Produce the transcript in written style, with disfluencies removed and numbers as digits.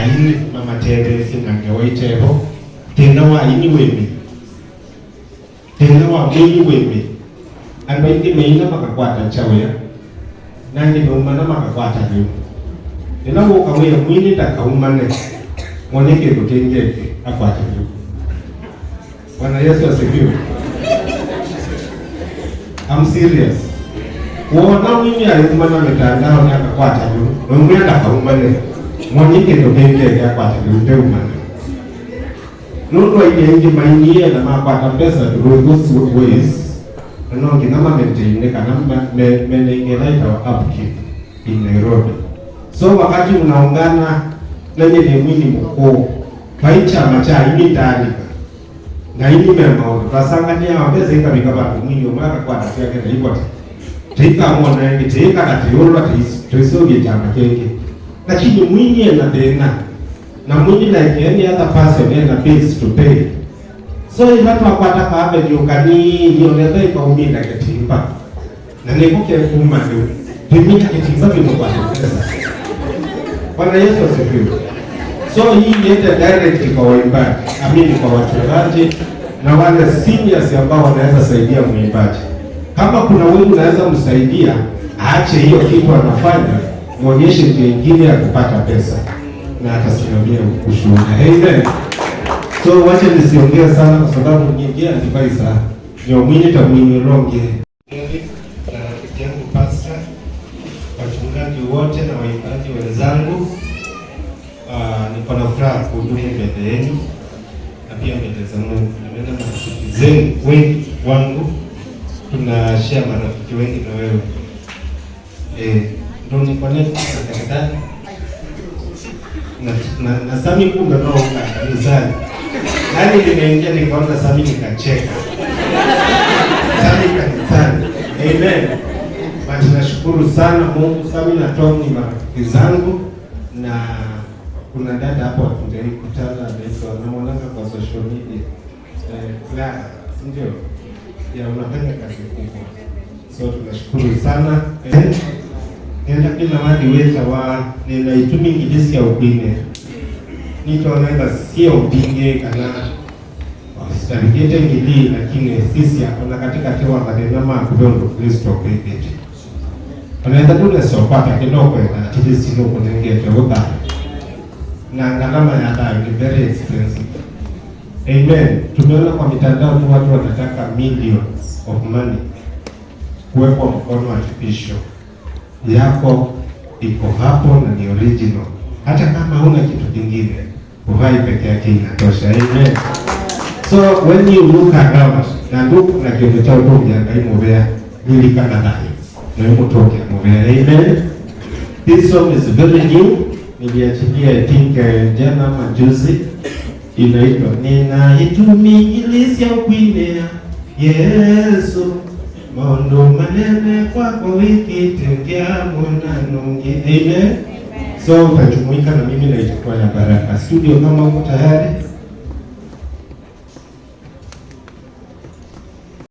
aini mama tere sinange waitebo tena wa aini wemi tena wa mwini wemi ando ingi meina makakwata chawea nangi meumana makakwata niu tena woka wea mwini takaumane mwaneke kutengeke akwata niu. Bwana Yesu asifiwe. I'm serious. Kuona mwini alikumana mitandao ni akakwata niu mwini takaumane mwanike kutengeke akwata niu teumane Nuno ingi mainie na makwata pesa those ways no ngina maintain kana menengelaita upkeep in Nairobi. So wakati unaungana na nyinyi mwini mkuu maicha macha imitani na ini memao basangania wapesa ikabika batu mwini umaka kwa nafsi yake na ipoti tika mwana yangi tika na tiolwa tisoge chama kenge lakini mwini na tena na mwini like any other person yana bills to pay. So watu wakwata kabe diokani dioneza ikaumina ketimba na nikuke kuma ndio tumika ketimba kwa pesa. Bwana Yesu asifiwe. So hii yete direct kwa waimbaji, amini kwa wachungaji na wale seniors ambao wanaweza saidia mwimbaji. Kama kuna wewe unaweza msaidia, aache hiyo kitu anafanya, muonyeshe njia nyingine ya kupata pesa na atasimamia ushuhuda. Amen. So wacha nisiongee sana kwa sababu nyingi antifai sana. Ndio mwini tamwini ronge. Na rafiki yangu pastor, wachungaji wote na waimbaji wenzangu, niko na furaha kuhudumu mbele yenu na pia mbele za Mungu. Nimeona marafiki zenu wengi wangu, tunashare marafiki wengi na wewe. Ndio niko na daktari na Sami kumbe ndio kanisani. Hadi nimeingia nikaona Sami nikacheka. Sami kanisani. Amen. Basi nashukuru sana Mungu. Sami na Tom ni marafiki zangu na kuna dada hapo tulikutana anaitwa na mwananga kwa social media. Clara, ndio. Ya unafanya kazi kubwa. So tunashukuru sana. Nenda kila mahali weza wa ninaitumi ngidisi ya upinde. Nitaoneza sio upinge kana wastarikete ngili lakini sisi hapana katika tewa kadenama kudondo Kristo kwekete. Anaweza tule sopata kidogo na tisi ndio kunengete woga. Na gharama ya dawa ni very expensive. Amen. Tumeona kwa mitandao tu watu wanataka millions of money kuwekwa mkono artificial. Yako iko hapo na ni original. Hata kama huna kitu kingine, uhai peke yake inatosha. Amen. So when you look around na look na kitu cha utoke ngai mobea nilikana nayo. Na yuko toke mobea. Amen. This song is very new. Niliachilia I think jana majuzi. Inaitwa Ninaitumi ilisi ya ukwinea Yesu Mondo manene kwako wiki tengia mwana nungi. Amen. So utajumuika na mimi na itakuwa ya baraka. Studio kama uko tayari.